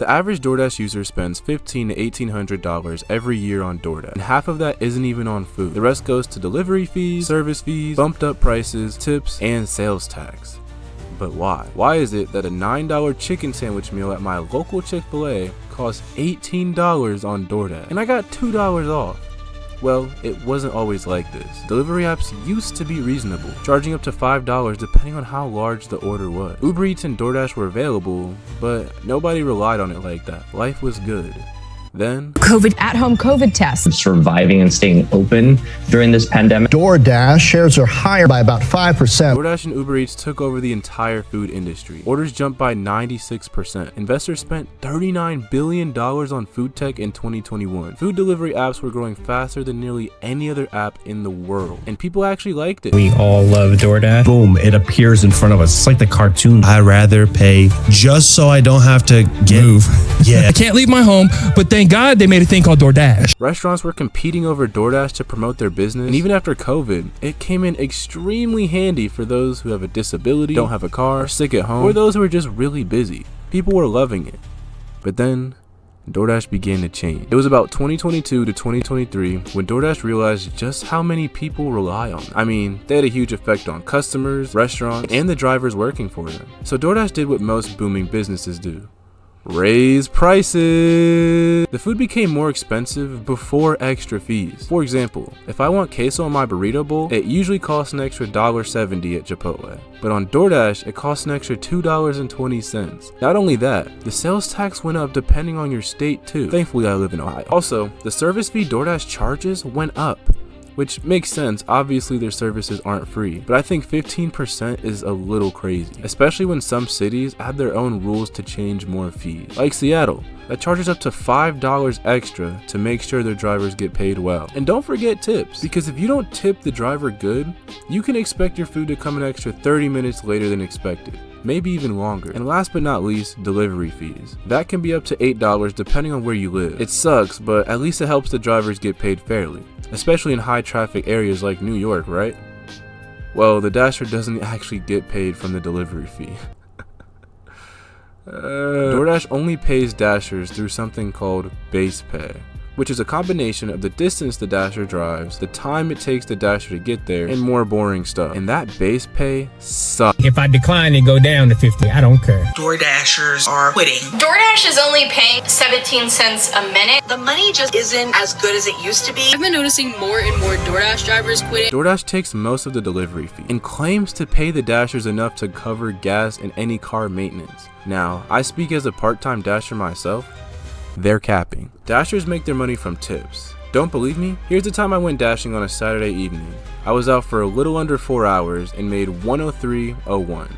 The average DoorDash user spends $1,500 to $1,800 every year on DoorDash, and half of that isn't even on food. The rest goes to delivery fees, service fees, bumped up prices, tips, and sales tax. But why? Why is it that a $9 chicken sandwich meal at my local Chick-fil-A costs $18 on DoorDash, and I got $2 off? Well, it wasn't always like this. Delivery apps used to be reasonable, charging up to $5 depending on how large the order was. Uber Eats and DoorDash were available, but nobody relied on it like that. Life was good. Then, at-home COVID tests. Surviving and staying open during this pandemic. DoorDash shares are higher by about 5%. DoorDash and Uber Eats took over the entire food industry. Orders jumped by 96%. Investors spent $39 billion on food tech in 2021. Food delivery apps were growing faster than nearly any other app in the world, and people actually liked it. We all love DoorDash. Boom, it appears in front of us. It's like the cartoon. I'd rather pay just so I don't have to move. Yeah. I can't leave my home, but thank God they made a thing called DoorDash. Restaurants were competing over DoorDash to promote their business, and even after COVID, it came in extremely handy for those who have a disability, don't have a car, are sick at home, or those who are just really busy. People were loving it. But then, DoorDash began to change. It was about 2022 to 2023 when DoorDash realized just how many people rely on them. I mean, they had a huge effect on customers, restaurants, and the drivers working for them. So DoorDash did what most booming businesses do: raise prices. The food became more expensive before extra fees. For example, if I want queso on my burrito bowl, it usually costs an extra $1.70 at Chipotle. But on DoorDash, it costs an extra $2.20. Not only that, the sales tax went up depending on your state too. Thankfully, I live in Ohio. Also, the service fee DoorDash charges went up, which makes sense. Obviously their services aren't free, but I think 15% is a little crazy, especially when some cities add their own rules to change more fees. Like Seattle, that charges up to $5 extra to make sure their drivers get paid well. And don't forget tips, because if you don't tip the driver good, you can expect your food to come an extra 30 minutes later than expected, maybe even longer. And last but not least, delivery fees. That can be up to $8 depending on where you live. It sucks, but at least it helps the drivers get paid fairly, especially in high traffic areas like New York, right? Well, the Dasher doesn't actually get paid from the delivery fee. DoorDash only pays Dashers through something called base pay, which is a combination of the distance the Dasher drives, the time it takes the Dasher to get there, and more boring stuff. And that base pay sucks. If I decline and go down to 50, I don't care. DoorDashers are quitting. DoorDash is only paying 17 cents a minute. The money just isn't as good as it used to be. I've been noticing more and more DoorDash drivers quitting. DoorDash takes most of the delivery fee and claims to pay the Dashers enough to cover gas and any car maintenance. Now, I speak as a part-time Dasher myself. They're capping. Dashers make their money from tips. Don't believe me? Here's the time I went dashing on a Saturday evening. I was out for a little under 4 hours and made $103.01.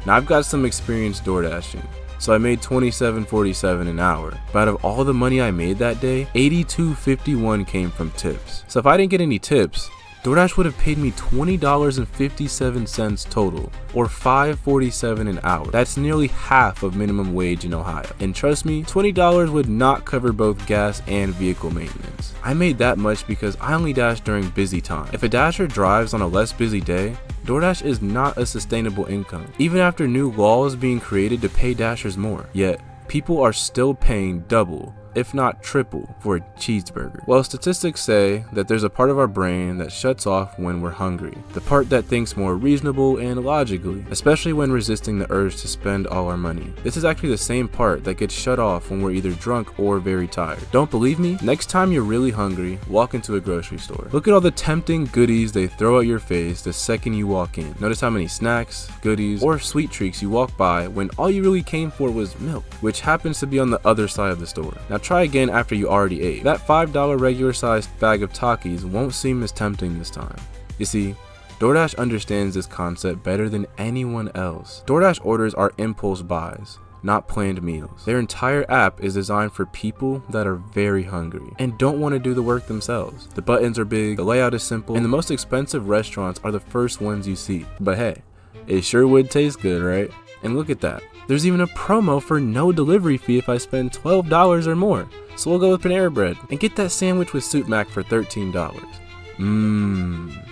Now I've got some experience door dashing, so I made $27.47 an hour. But out of all the money I made that day, $82.51 came from tips. So if I didn't get any tips, DoorDash would have paid me $20.57 total, or $5.47 an hour. That's nearly half of minimum wage in Ohio. And trust me, $20 would not cover both gas and vehicle maintenance. I made that much because I only dash during busy time. If a Dasher drives on a less busy day, DoorDash is not a sustainable income, even after new laws being created to pay Dashers more. Yet, people are still paying double, if not triple, for a cheeseburger. Well, statistics say that there's a part of our brain that shuts off when we're hungry, the part that thinks more reasonable and logically, especially when resisting the urge to spend all our money. This is actually the same part that gets shut off when we're either drunk or very tired. Don't believe me? Next time you're really hungry, walk into a grocery store. Look at all the tempting goodies they throw at your face the second you walk in. Notice how many snacks, goodies, or sweet treats you walk by when all you really came for was milk, which happens to be on the other side of the store. Now try again after you already ate. That $5 regular sized bag of Takis won't seem as tempting this time. You see, DoorDash understands this concept better than anyone else. DoorDash orders are impulse buys, not planned meals. Their entire app is designed for people that are very hungry and don't want to do the work themselves. The buttons are big, the layout is simple, and the most expensive restaurants are the first ones you see. But hey, it sure would taste good, right? And look at that. There's even a promo for no delivery fee if I spend $12 or more. So we'll go with Panera Bread and get that sandwich with Soup Mac for $13.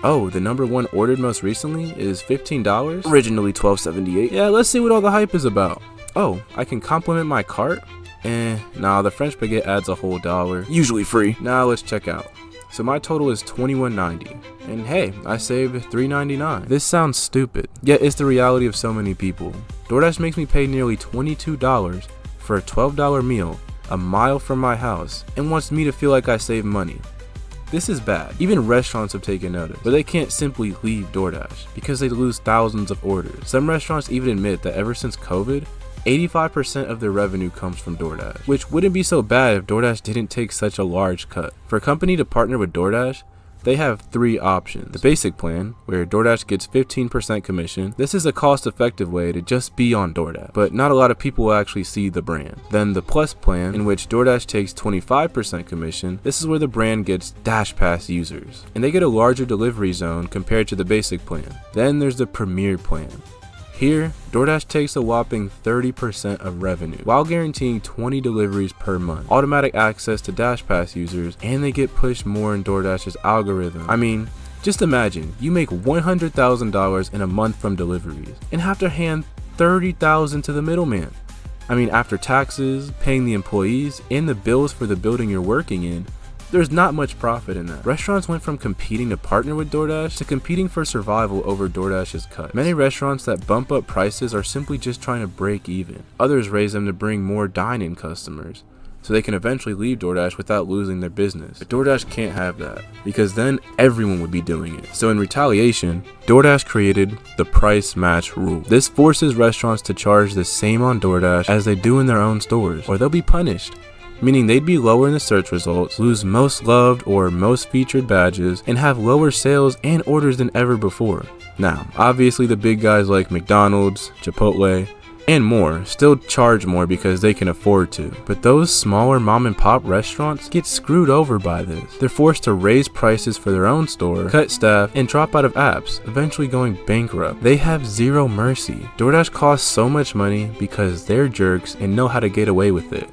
Oh, the number one ordered most recently is $15, originally $12.78. Yeah, let's see what all the hype is about. Oh, I can compliment my cart? Nah, the French baguette adds a whole $1, usually free. Now let's check out. So my total is $21.90, and hey, I saved $3.99. This sounds stupid, yet it's the reality of so many people. DoorDash makes me pay nearly $22 for a $12 meal a mile from my house and wants me to feel like I save money. This is bad. Even restaurants have taken notice, but they can't simply leave DoorDash because they lose thousands of orders. Some restaurants even admit that ever since COVID, 85% of their revenue comes from DoorDash, which wouldn't be so bad if DoorDash didn't take such a large cut. For a company to partner with DoorDash, they have 3 options. The basic plan, where DoorDash gets 15% commission. This is a cost-effective way to just be on DoorDash, but not a lot of people will actually see the brand. Then the Plus plan, in which DoorDash takes 25% commission. This is where the brand gets Dash Pass users, and they get a larger delivery zone compared to the basic plan. Then there's the Premier plan. Here, DoorDash takes a whopping 30% of revenue, while guaranteeing 20 deliveries per month, automatic access to Dash Pass users, and they get pushed more in DoorDash's algorithm. I mean, just imagine, you make $100,000 in a month from deliveries, and have to hand $30,000 to the middleman. I mean, after taxes, paying the employees, and the bills for the building you're working in, there's not much profit in that. Restaurants went from competing to partner with DoorDash to competing for survival over DoorDash's cut. Many restaurants that bump up prices are simply just trying to break even. Others raise them to bring more dine-in customers, so they can eventually leave DoorDash without losing their business. But DoorDash can't have that, because then everyone would be doing it. So in retaliation, DoorDash created the price match rule. This forces restaurants to charge the same on DoorDash as they do in their own stores, or they'll be punished. Meaning they'd be lower in the search results, lose most loved or most featured badges, and have lower sales and orders than ever before. Now, obviously the big guys like McDonald's, Chipotle, and more still charge more because they can afford to, but those smaller mom and pop restaurants get screwed over by this. They're forced to raise prices for their own store, cut staff, and drop out of apps, eventually going bankrupt. They have zero mercy. DoorDash costs so much money because they're jerks and know how to get away with it.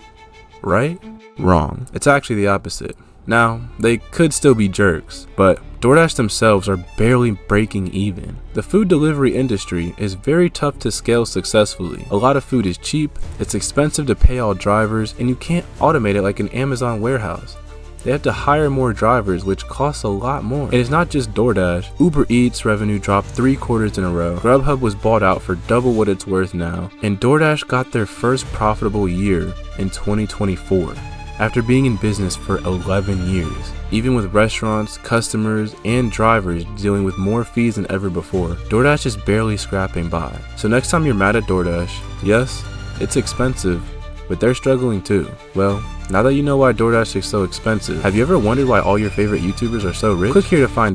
Right? Wrong. It's actually the opposite. Now, they could still be jerks, but DoorDash themselves are barely breaking even. The food delivery industry is very tough to scale successfully. A lot of food is cheap, it's expensive to pay all drivers, and you can't automate it like an Amazon warehouse. They have to hire more drivers, which costs a lot more. And it's not just DoorDash. Uber Eats revenue dropped 3 quarters in a row. Grubhub was bought out for double what it's worth now. And DoorDash got their first profitable year in 2024, after being in business for 11 years. Even with restaurants, customers, and drivers dealing with more fees than ever before, DoorDash is barely scrapping by. So next time you're mad at DoorDash, yes, it's expensive, but they're struggling too. Well, now that you know why DoorDash is so expensive, have you ever wondered why all your favorite YouTubers are so rich? Click here to find